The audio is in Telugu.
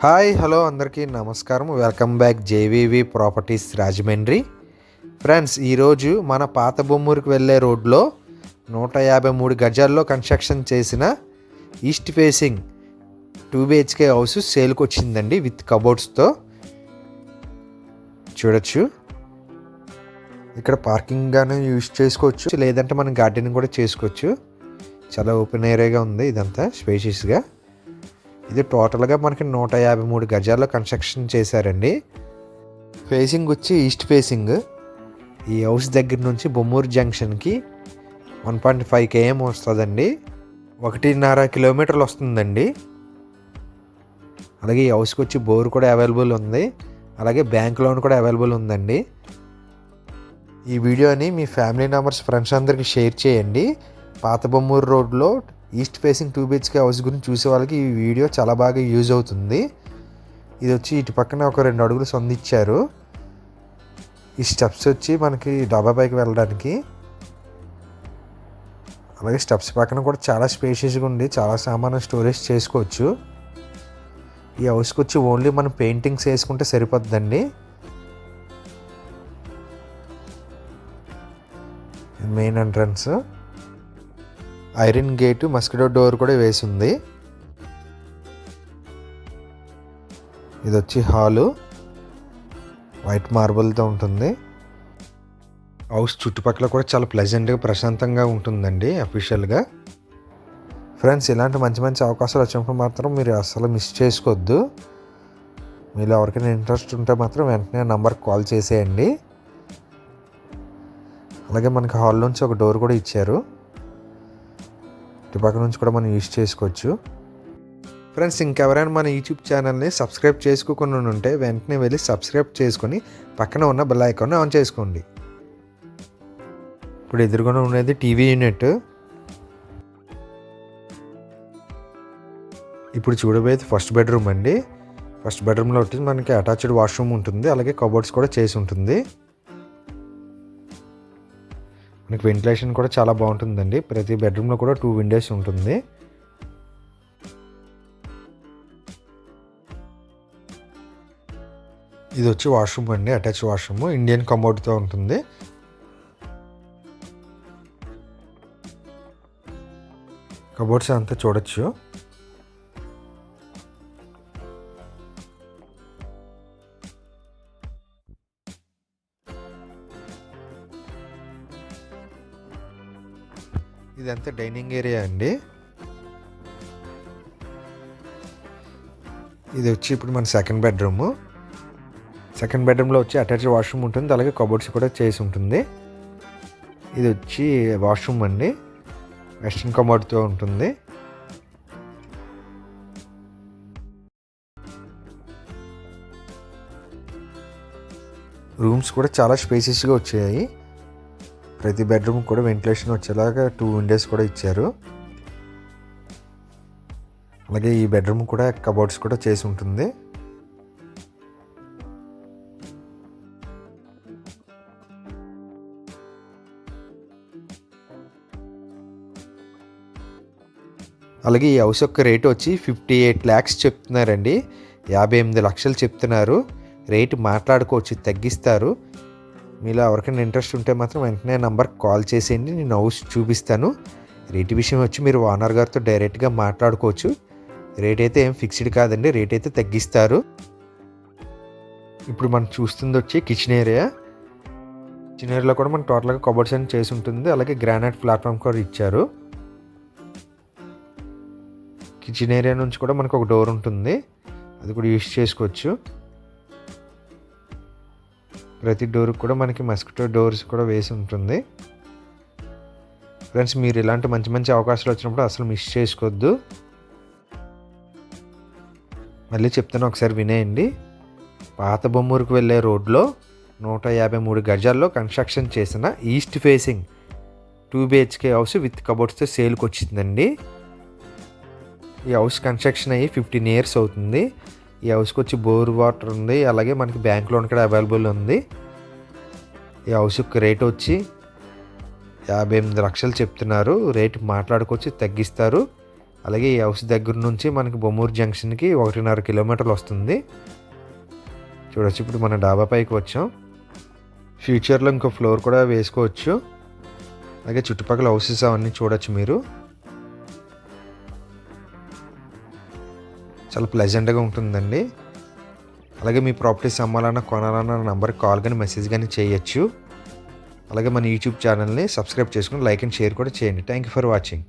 హాయ్ హలో అందరికీ నమస్కారం. Welcome back JVV properties Rajahmundry. Friends, ఈరోజు మన పాత బొమ్మూరుకు వెళ్ళే రోడ్లో 153 గజాల్లో కన్స్ట్రక్షన్ చేసిన ఈస్ట్ ఫేసింగ్ 2 BHK హౌస్ సేల్కి వచ్చిందండి విత్ కబోర్డ్స్తో. చూడొచ్చు, ఇక్కడ పార్కింగ్ గానే యూజ్ చేసుకోవచ్చు, లేదంటే మనం గార్డెనింగ్ కూడా చేసుకోవచ్చు. చాలా ఓపెన్ ఏరియాగా ఉంది, ఇదంతా స్పేషియస్గా. ఇది టోటల్గా మనకి 153 గజాల్లో కన్స్ట్రక్షన్ చేశారండి. ఫేసింగ్ వచ్చి ఈస్ట్ ఫేసింగ్. ఈ హౌస్ దగ్గర నుంచి బొమ్మూరు జంక్షన్కి 1.5 km వస్తుందండి. 1.5 కిలోమీటర్లు వస్తుందండి. అలాగే ఈ హౌస్కి వచ్చి బోర్ కూడా అవైలబుల్ ఉంది, అలాగే బ్యాంక్ లోన్ కూడా అవైలబుల్ ఉందండి. ఈ వీడియోని మీ ఫ్యామిలీ మెంబర్స్, ఫ్రెండ్స్ అందరికీ షేర్ చేయండి. పాత బొమ్మూరు రోడ్లో ఈస్ట్ ఫేసింగ్ 2 BHK హౌస్ గురించి చూసే వాళ్ళకి ఈ వీడియో చాలా బాగా యూజ్ అవుతుంది. ఇది వచ్చి ఇటు పక్కన ఒక 2 అడుగులు సందిచ్చారు. ఈ స్టెప్స్ వచ్చి మనకి డాబా పైకి వెళ్ళడానికి. అలాగే స్టెప్స్ పక్కన కూడా చాలా స్పేషియస్గా ఉంది, చాలా సామాను స్టోరేజ్ చేసుకోవచ్చు. ఈ హౌస్కి వచ్చి ఓన్లీ మనం పెయింటింగ్స్ వేసుకుంటే సరిపోద్దండి. Main entrance, iron gate, mosquito door కూడా వేసింది. ఇది వచ్చి హాలు, వైట్ మార్బుల్తో ఉంటుంది. హౌస్ చుట్టుపక్కల కూడా చాలా ప్లెజెంట్గా, ప్రశాంతంగా ఉంటుందండి అఫీషియల్గా. ఫ్రెండ్స్, ఇలాంటి మంచి మంచి అవకాశాలు వచ్చినప్పుడు మాత్రం మీరు అసలు మిస్ చేసుకోవద్దు. మీలో ఎవరికైనా ఇంట్రెస్ట్ ఉంటే మాత్రం వెంటనే నంబర్కి కాల్ చేసేయండి. అలాగే మనకి హాల్ నుంచి ఒక డోర్ కూడా ఇచ్చారు, ఇటుపక్క నుంచి కూడా మనం యూజ్ చేసుకోవచ్చు. ఫ్రెండ్స్, ఇంకెవరైనా మన యూట్యూబ్ ఛానల్ని సబ్స్క్రైబ్ చేసుకోకుండా ఉంటే వెంటనే వెళ్ళి సబ్స్క్రైబ్ చేసుకొని పక్కన ఉన్న బెల్ ఐకాన్ని ఆన్ చేసుకోండి. ఇప్పుడు ఎదురుగా ఉండేది టీవీ యూనిట్. ఇప్పుడు చూడబోయేది ఫస్ట్ బెడ్రూమ్ అండి. ఫస్ట్ బెడ్రూమ్లో వచ్చి మనకి అటాచ్డ్ వాష్రూమ్ ఉంటుంది, అలాగే కబోర్డ్స్ కూడా చేసి ఉంటుంది. మనకి వెంటిలేషన్ కూడా చాలా బాగుంటుందండి. ప్రతి బెడ్రూమ్లో కూడా 2 విండోస్ ఉంటుంది. ఇది వచ్చి వాష్రూమ్ అండి, అటాచ్ వాష్రూమ్, ఇండియన్ కమోడ్తో ఉంటుంది. కబోర్డ్స్ అంతా చూడొచ్చు. ఇదంతా డైనింగ్ ఏరియా అండి. ఇది వచ్చి ఇప్పుడు మన సెకండ్ బెడ్రూమ్. సెకండ్ బెడ్రూమ్లో వచ్చి అటాచ్ వాష్రూమ్ ఉంటుంది, అలాగే కబోర్డ్స్ కూడా చేసి ఉంటుంది. ఇది వచ్చి వాష్రూమ్ అండి, వెస్ట్రన్ కమోడ్తో ఉంటుంది. రూమ్స్ కూడా చాలా స్పేసియస్గా వచ్చాయి. ప్రతి బెడ్రూమ్ కూడా వెంటిలేషన్ వచ్చేలాగా 2 విండోస్ కూడా ఇచ్చారు. అలాగే ఈ బెడ్రూమ్ కూడా కబోర్డ్స్ కూడా చేసి ఉంటుంది. అలాగే ఈ హౌస్ యొక్క రేట్ వచ్చి 58 lakhs చెప్తున్నారండి. 58 లక్షలు చెప్తున్నారు. రేటు మాట్లాడుకోవచ్చు, తగ్గిస్తారు. మీలో ఎవరికైనా ఇంట్రెస్ట్ ఉంటే మాత్రం వెంటనే నంబర్కి కాల్ చేసేయండి, నేను హౌస్ చూపిస్తాను. రేటు విషయం వచ్చి మీరు ఓనర్ గారితో డైరెక్ట్గా మాట్లాడుకోవచ్చు. రేట్ అయితే ఏం ఫిక్స్డ్ కాదండి, రేట్ అయితే తగ్గిస్తారు. ఇప్పుడు మనం చూస్తుంది వచ్చి కిచెన్ ఏరియా. కిచెన్ ఏరియాలో కూడా మనకు టోటల్గా కబోర్డ్స్ అని చేసి ఉంటుంది, అలాగే గ్రానైట్ ప్లాట్ఫామ్ కూడా ఇచ్చారు. కిచెన్ ఏరియా నుంచి కూడా మనకు ఒక డోర్ ఉంటుంది, అది కూడా యూజ్ చేసుకోవచ్చు. ప్రతి డోర్కి కూడా మనకి మస్కిటో డోర్స్ కూడా వేసి ఉంటుంది. ఫ్రెండ్స్, మీరు ఇలాంటి మంచి మంచి అవకాశాలు వచ్చినప్పుడు అసలు మిస్ చేసుకోవద్దు. మళ్ళీ చెప్తాను, ఒకసారి వినేయండి. పాత బొమ్మూరుకు వెళ్ళే రోడ్లో 153 గజాల్లో కన్స్ట్రక్షన్ చేసిన east facing 2 BHK house with కబోర్డ్స్తో సేల్కి వచ్చిందండి. ఈ హౌస్ కన్స్ట్రక్షన్ అయ్యి 15 years అవుతుంది. ఈ హౌస్కి వచ్చి బోర్ వాటర్ ఉంది, అలాగే మనకి బ్యాంక్ లోన్ కూడా అవైలబుల్ ఉంది. ఈ హౌస్కి రేట్ వచ్చి 58 లక్షలు చెప్తున్నారు. రేటు మాట్లాడుకోవచ్చు, తగ్గిస్తారు. అలాగే ఈ హౌస్ దగ్గర నుంచి మనకి బొమ్మూరు జంక్షన్కి 1.5 కిలోమీటర్లు వస్తుంది. చూడొచ్చు ఇప్పుడు మన డాబా పైకి వచ్చాం. ఫ్యూచర్లో ఇంకో ఫ్లోర్ కూడా వేసుకోవచ్చు. అలాగే చుట్టుపక్కల హౌసెస్ అవన్నీ చూడొచ్చు మీరు. చాలా ప్లెజెంట్గా ఉంటుందండి. అలాగే మీ ప్రాపర్టీస్ అమ్మాలన్నా కొనాలన్నా నంబర్కి కాల్ కానీ మెసేజ్ కానీ చేయొచ్చు. అలాగే మన యూట్యూబ్ ఛానల్ని సబ్స్క్రైబ్ చేసుకుని లైక్ అండ్ షేర్ కూడా చేయండి. Thank you for watching.